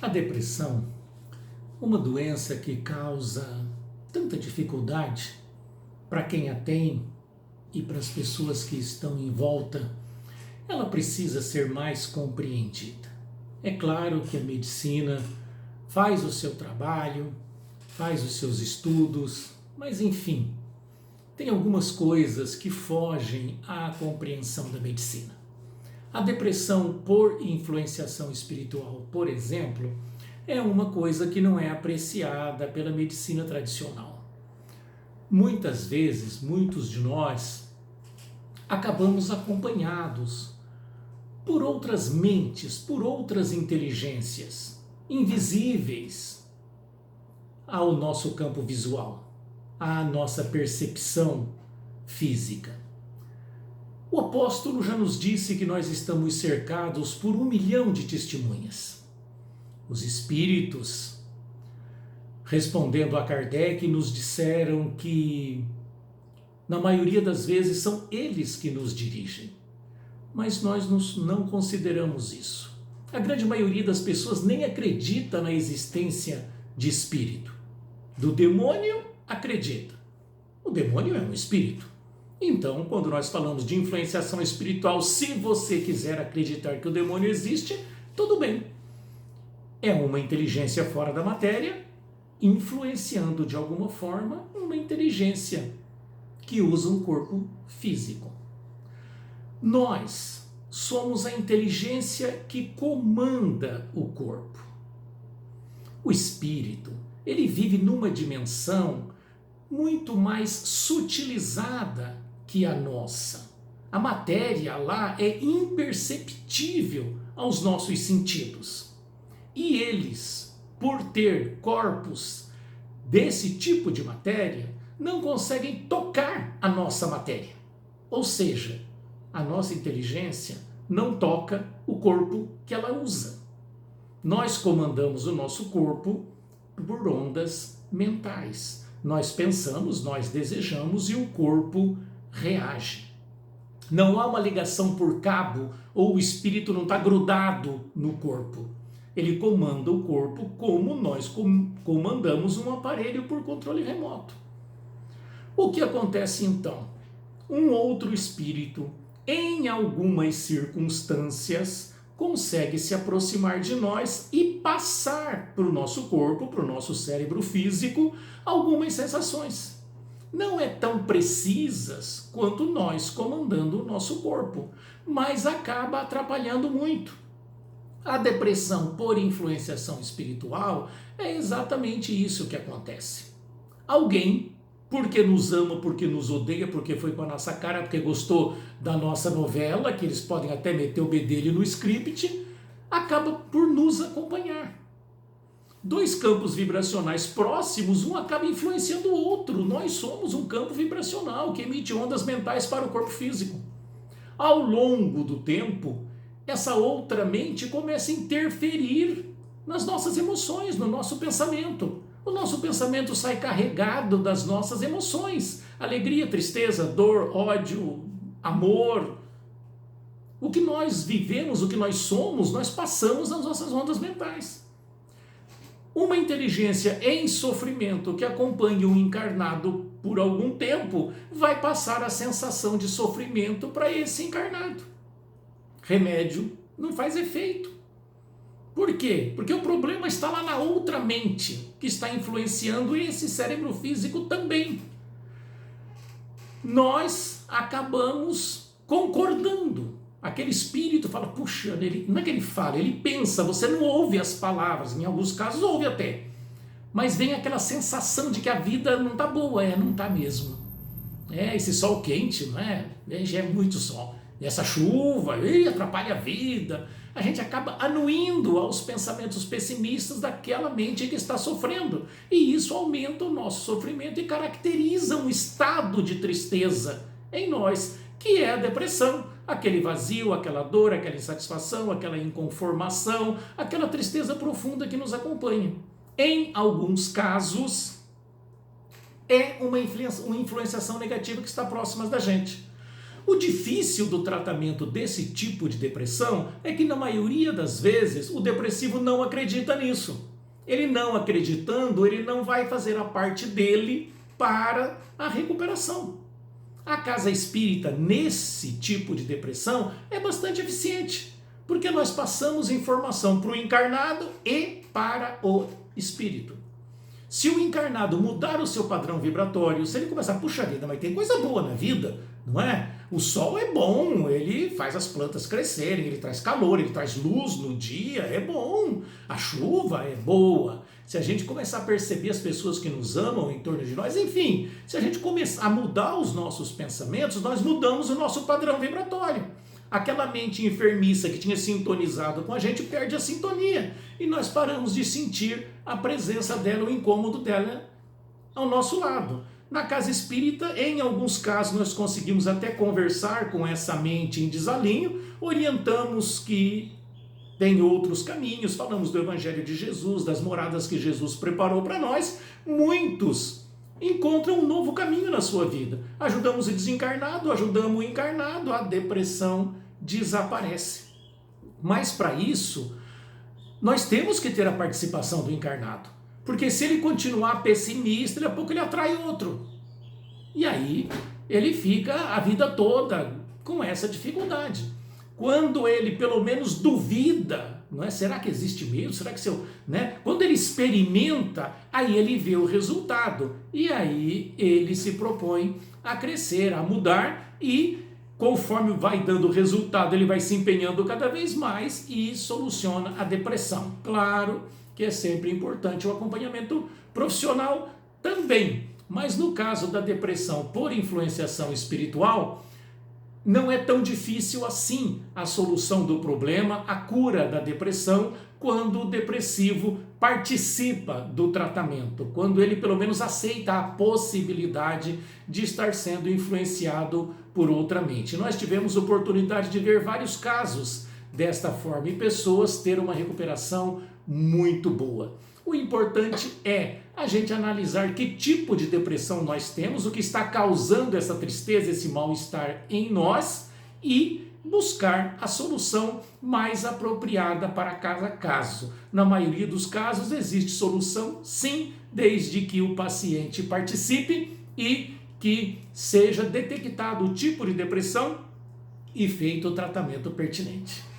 A depressão, uma doença que causa tanta dificuldade para quem a tem e para as pessoas que estão em volta, ela precisa ser mais compreendida. É claro que a medicina faz o seu trabalho, faz os seus estudos, mas enfim, tem algumas coisas que fogem à compreensão da medicina. A depressão por influenciação espiritual, por exemplo, é uma coisa que não é apreciada pela medicina tradicional. Muitas vezes, muitos de nós acabamos acompanhados por outras mentes, por outras inteligências invisíveis ao nosso campo visual, à nossa percepção física. O apóstolo já nos disse que nós estamos cercados por 1 milhão de testemunhas. Os espíritos, respondendo a Kardec, nos disseram que, na maioria das vezes, são eles que nos dirigem. Mas nós não consideramos isso. A grande maioria das pessoas nem acredita na existência de espírito. Do demônio, acredita. O demônio é um espírito. Então, quando nós falamos de influenciação espiritual, se você quiser acreditar que o demônio existe, tudo bem. É uma inteligência fora da matéria, influenciando de alguma forma uma inteligência que usa um corpo físico. Nós somos a inteligência que comanda o corpo. O espírito, ele vive numa dimensão muito mais sutilizada que a nossa. A matéria lá é imperceptível aos nossos sentidos. E eles, por ter corpos desse tipo de matéria, não conseguem tocar a nossa matéria. Ou seja, a nossa inteligência não toca o corpo que ela usa. Nós comandamos o nosso corpo por ondas mentais. Nós pensamos, nós desejamos e o corpo reage. Não há uma ligação por cabo ou o espírito não está grudado no corpo. Ele comanda o corpo como nós comandamos um aparelho por controle remoto. O que acontece então? Um outro espírito, em algumas circunstâncias, consegue se aproximar de nós e passar para o nosso corpo, para o nosso cérebro físico, algumas sensações. Não é tão precisas quanto nós comandando o nosso corpo, mas acaba atrapalhando muito. A depressão por influenciação espiritual é exatamente isso que acontece. Alguém, porque nos ama, porque nos odeia, porque foi com a nossa cara, porque gostou da nossa novela, que eles podem até meter o bedelho no script, acaba por nos acompanhar. Dois campos vibracionais próximos, um acaba influenciando o outro. Nós somos um campo vibracional que emite ondas mentais para o corpo físico. Ao longo do tempo, essa outra mente começa a interferir nas nossas emoções, no nosso pensamento. O nosso pensamento sai carregado das nossas emoções. Alegria, tristeza, dor, ódio, amor. O que nós vivemos, o que nós somos, nós passamos nas nossas ondas mentais. Uma inteligência em sofrimento que acompanha o encarnado por algum tempo vai passar a sensação de sofrimento para esse encarnado. Remédio não faz efeito. Por quê? Porque o problema está lá na outra mente, que está influenciando esse cérebro físico também. Nós acabamos concordando. Aquele espírito fala, puxa, não é que ele fala, ele pensa, você não ouve as palavras, em alguns casos ouve até. Mas vem aquela sensação de que a vida não está boa, não está mesmo. Esse sol quente, não é? Já é muito sol. Essa chuva, atrapalha a vida. A gente acaba anuindo aos pensamentos pessimistas daquela mente que está sofrendo. E isso aumenta o nosso sofrimento e caracteriza um estado de tristeza em nós, que é a depressão. Aquele vazio, aquela dor, aquela insatisfação, aquela inconformação, aquela tristeza profunda que nos acompanha. Em alguns casos, é uma influenciação negativa que está próxima da gente. O difícil do tratamento desse tipo de depressão é que, na maioria das vezes, o depressivo não acredita nisso. Ele não acreditando, ele não vai fazer a parte dele para a recuperação. A casa espírita, nesse tipo de depressão, é bastante eficiente, porque nós passamos informação para o encarnado e para o espírito. Se o encarnado mudar o seu padrão vibratório, se ele começar, puxa vida, mas tem coisa boa na vida, não é? O sol é bom, ele faz as plantas crescerem, ele traz calor, ele traz luz no dia, é bom. A chuva é boa. Se a gente começar a perceber as pessoas que nos amam em torno de nós, enfim, se a gente começar a mudar os nossos pensamentos, nós mudamos o nosso padrão vibratório. Aquela mente enfermiça que tinha sintonizado com a gente perde a sintonia e nós paramos de sentir a presença dela, o incômodo dela ao nosso lado. Na casa espírita, em alguns casos, nós conseguimos até conversar com essa mente em desalinho, orientamos que tem outros caminhos, falamos do Evangelho de Jesus, das moradas que Jesus preparou para nós. Muitos encontram um novo caminho na sua vida. Ajudamos o desencarnado, ajudamos o encarnado, a depressão desaparece. Mas para isso, nós temos que ter a participação do encarnado. Porque se ele continuar pessimista, daqui a pouco ele atrai outro. E aí ele fica a vida toda com essa dificuldade. Quando ele pelo menos duvida, não é? Será que existe mesmo? Será que se eu, né? Quando ele experimenta, aí ele vê o resultado. E aí ele se propõe a crescer, a mudar e conforme vai dando resultado, ele vai se empenhando cada vez mais e soluciona a depressão. Claro que é sempre importante o acompanhamento profissional também, mas no caso da depressão por influenciação espiritual, não é tão difícil assim a solução do problema, a cura da depressão, quando o depressivo participa do tratamento, quando ele pelo menos aceita a possibilidade de estar sendo influenciado por outra mente. Nós tivemos oportunidade de ver vários casos desta forma e pessoas ter uma recuperação muito boa. O importante é a gente analisar que tipo de depressão nós temos, o que está causando essa tristeza, esse mal-estar em nós e buscar a solução mais apropriada para cada caso. Na maioria dos casos existe solução, sim, desde que o paciente participe e que seja detectado o tipo de depressão e feito o tratamento pertinente.